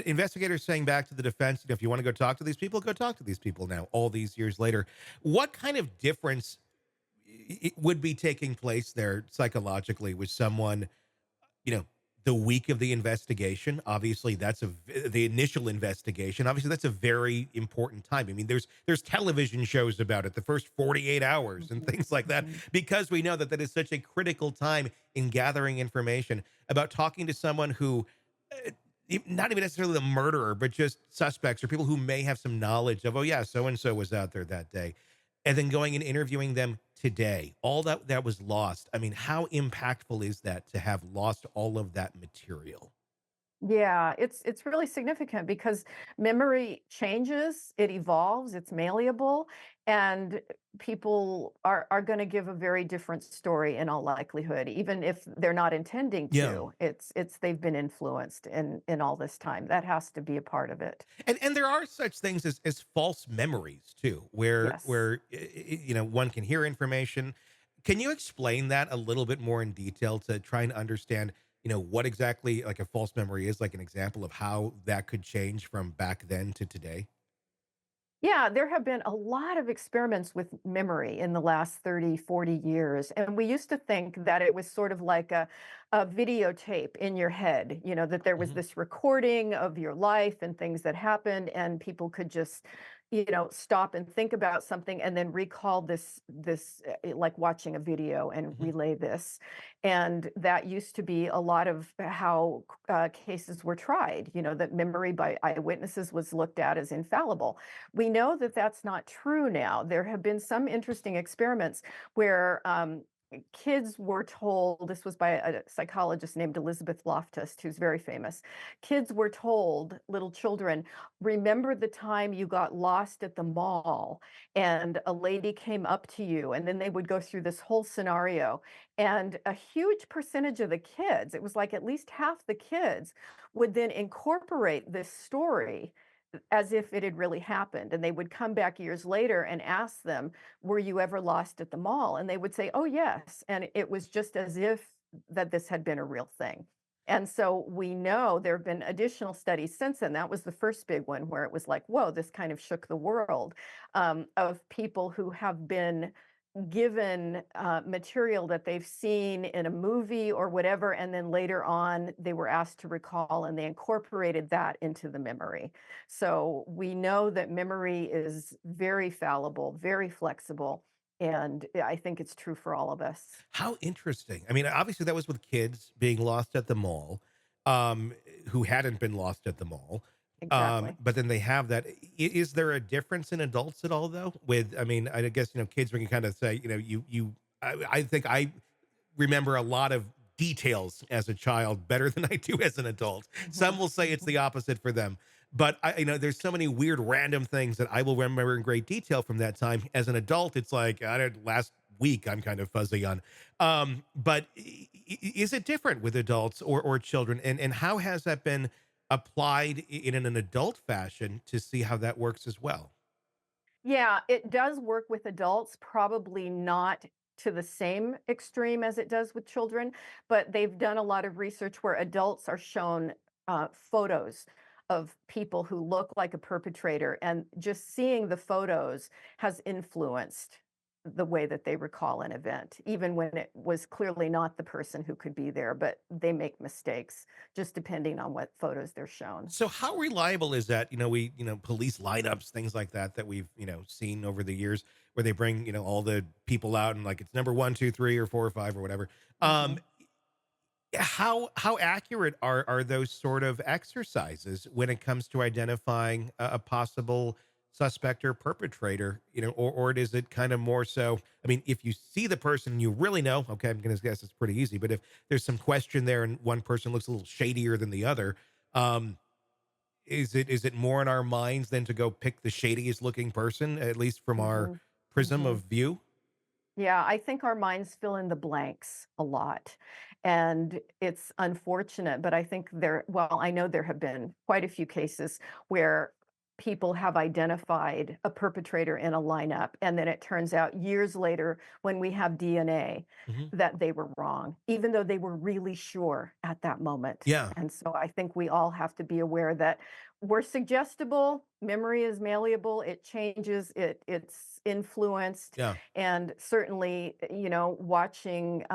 Investigators saying back to the defense, if you want to go talk to these people, go talk to these people now, all these years later. What kind of difference would be taking place there psychologically with someone, you know, the week of the investigation? Obviously, the initial investigation. Obviously, that's a very important time. I mean, there's television shows about it, the first 48 hours and Mhm, things like that, mhm. because we know that that is such a critical time in gathering information about talking to someone who, uh, not even necessarily the murderer, but just suspects or people who may have some knowledge of, oh yeah, so and so was out there that day, and then going and interviewing them today, all that was lost. I mean, how impactful is that to have lost all of that material? Yeah, it's really significant because memory changes, it evolves, it's malleable, and people are going to give a very different story in all likelihood, even if they're not intending Yeah. to. It's they've been influenced in all this time. That has to be a part of it. And there are such things as false memories too, where Yes. one can hear information. Can you explain that a little bit more in detail to try and understand, what exactly like a false memory is, like an example of how that could change from back then to today? Yeah, there have been a lot of experiments with memory in the last 30, 40 years. And we used to think that it was sort of like a videotape in your head, that there was Mhm. this recording of your life and things that happened, and people could just, stop and think about something and then recall like watching a video and Mhm. relay this. And that used to be a lot of how cases were tried, that memory by eyewitnesses was looked at as infallible. We know that that's not true now. There have been some interesting experiments where kids were told, this was by a psychologist named Elizabeth Loftus, who's very famous. Kids were told, little children, remember the time you got lost at the mall and a lady came up to you, and then they would go through this whole scenario. And a huge percentage of the kids, it was like at least half the kids, would then incorporate this story as if it had really happened. And they would come back years later and ask them, were you ever lost at the mall? And they would say, oh, yes. And it was just as if that this had been a real thing. And so we know there have been additional studies since then. That was the first big one where it was like, whoa, this kind of shook the world, of people who have been given material that they've seen in a movie or whatever, and then later on they were asked to recall and they incorporated that into the memory. So we know that memory is very fallible, very flexible, and I think it's true for all of us. How interesting. I mean, obviously that was with kids being lost at the mall, um, who hadn't been lost at the mall. Exactly. But then they have that. Is there a difference in adults at all though? I mean, I guess, kids, we can kind of say, I think I remember a lot of details as a child better than I do as an adult. Some Mhm, will say it's mhm. the opposite for them. But there's so many weird random things that I will remember in great detail from that time. As an adult, it's like I don't last week I'm kind of fuzzy on. But is it different with adults or children? And how has that been applied in an adult fashion to see how that works as well? Yeah, it does work with adults, probably not to the same extreme as it does with children, but they've done a lot of research where adults are shown photos of people who look like a perpetrator, and just seeing the photos has influenced the way that they recall an event, even when it was clearly not the person who could be there, but they make mistakes just depending on what photos they're shown. So how reliable is that? Police lineups, things like that, that we've, seen over the years where they bring, all the people out and like it's number one, two, three, or four or five or whatever. Um, Mhm. how accurate are those sort of exercises when it comes to identifying a possible suspect or perpetrator? Or is it kind of more so? I mean, if you see the person, you really know. Okay, I'm gonna guess it's pretty easy. But if there's some question there and one person looks a little shadier than the other, um, is it more in our minds than to go pick the shadiest looking person, at least from our Mhm. prism of Mhm. view? Yeah, I think our minds fill in the blanks a lot. And it's unfortunate, but I think well, I know there have been quite a few cases where people have identified a perpetrator in a lineup, and then it turns out years later when we have DNA Mhm. that they were wrong, even though they were really sure at that moment. Yeah. And so I think we all have to be aware that we're suggestible, memory is malleable, it changes, it's influenced, Yeah. and certainly, watching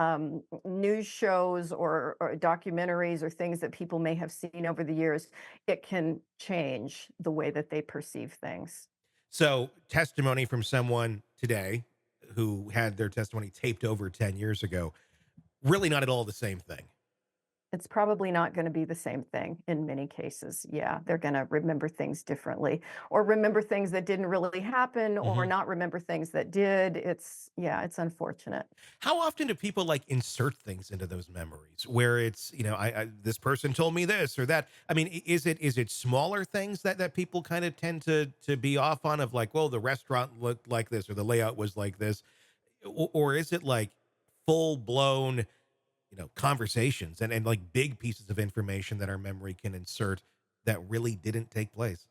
news shows or documentaries or things that people may have seen over the years, it can change the way that they perceive things. So, testimony from someone today who had their testimony taped over 10 years ago, really not at all the same thing. It's probably not gonna be the same thing in many cases. Yeah, they're gonna remember things differently or remember things that didn't really happen or Mhm. not remember things that did. It's unfortunate. How often do people like insert things into those memories where it's, I this person told me this or that? I mean, is it smaller things that people kind of tend to be off on of like, well, the restaurant looked like this or the layout was like this, or is it like full blown, conversations and like big pieces of information that our memory can insert that really didn't take place?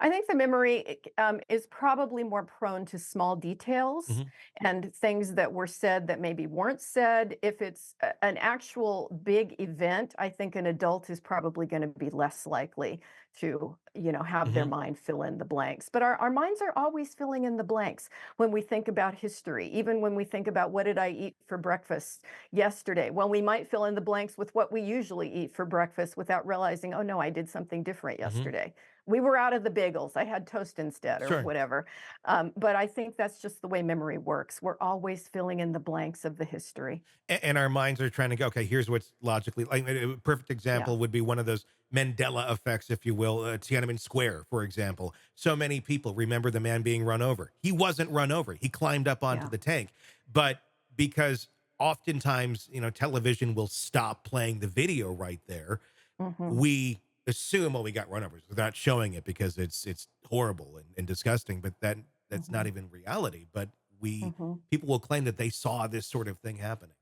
I think the memory is probably more prone to small details Hmm. and things that were said that maybe weren't said. If it's an actual big event, I think an adult is probably going to be less likely to, have their Hmm. mind fill in the blanks. But our minds are always filling in the blanks when we think about history, even when we think about what did I eat for breakfast yesterday. Well, we might fill in the blanks with what we usually eat for breakfast without realizing, oh no, I did something different Hmm. yesterday. We were out of the bagels. I had toast instead or Sure. whatever. But I think that's just the way memory works. We're always filling in the blanks of the history. And our minds are trying to go, okay, here's what's logically like a perfect Yeah. example would be one of those Mandela effects, if you will, Tiananmen Square, for example. So many people remember the man being run over. He wasn't run over. He climbed up onto Yeah. the tank. But because oftentimes, television will stop playing the video right there, Hmm. we assume, well, we got run over. So they're not showing it because it's horrible and disgusting, but that's not Hmm. even reality. But we Hmm. people will claim that they saw this sort of thing happening.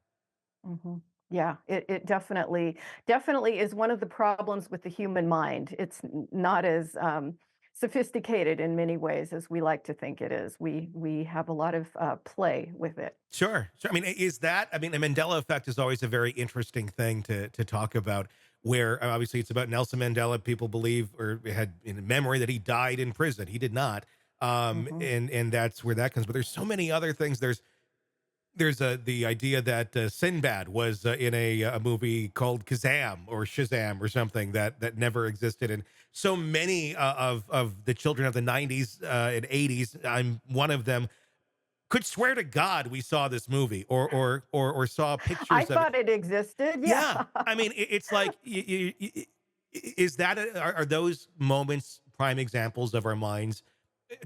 Hmm. Yeah, it definitely is one of the problems with the human mind. It's not as sophisticated in many ways as we like to think it is. We have a lot of play with it. Sure. Sure. I mean, is that, I mean, the Mandela effect is always a very interesting thing to talk about, where obviously it's about Nelson Mandela. People believe or had in memory that he died in prison. He did not. Hmm. And that's where that comes. But there's so many other things. There's the idea that Sinbad was in a movie called Kazam or Shazam or something that never existed, and so many of the children of the '90s and '80s, I'm one of them, could swear to God we saw this movie or saw I pictures of it. thought it existed. Yeah. Yeah, I mean, it's like, is that are those moments prime examples of our minds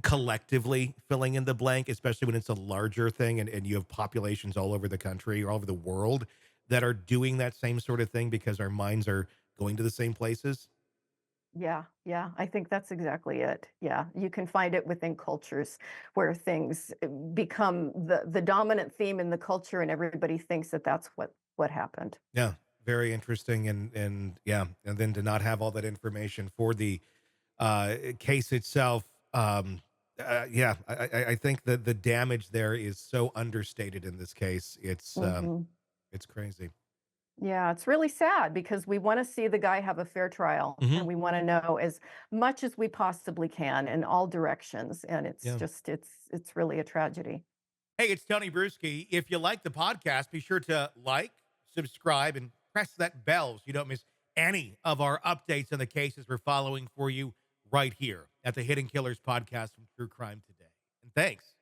collectively filling in the blank, especially when it's a larger thing and you have populations all over the country or all over the world that are doing that same sort of thing because our minds are going to the same places? Yeah, yeah, I think that's exactly it. Yeah, you can find it within cultures where things become the dominant theme in the culture, and everybody thinks that that's what happened. Yeah, very interesting, and yeah, and then to not have all that information for the case itself. Yeah, I think that the damage there is so understated in this case. Hmm. It's crazy. Yeah, it's really sad because we want to see the guy have a fair trial, Hmm. and we want to know as much as we possibly can in all directions. And Yeah. it's really a tragedy. Hey, it's Tony Brueski. If you like the podcast, be sure to like, subscribe, and press that bell so you don't miss any of our updates on the cases we're following for you right here at the Hidden Killers podcast from True Crime Today. And thanks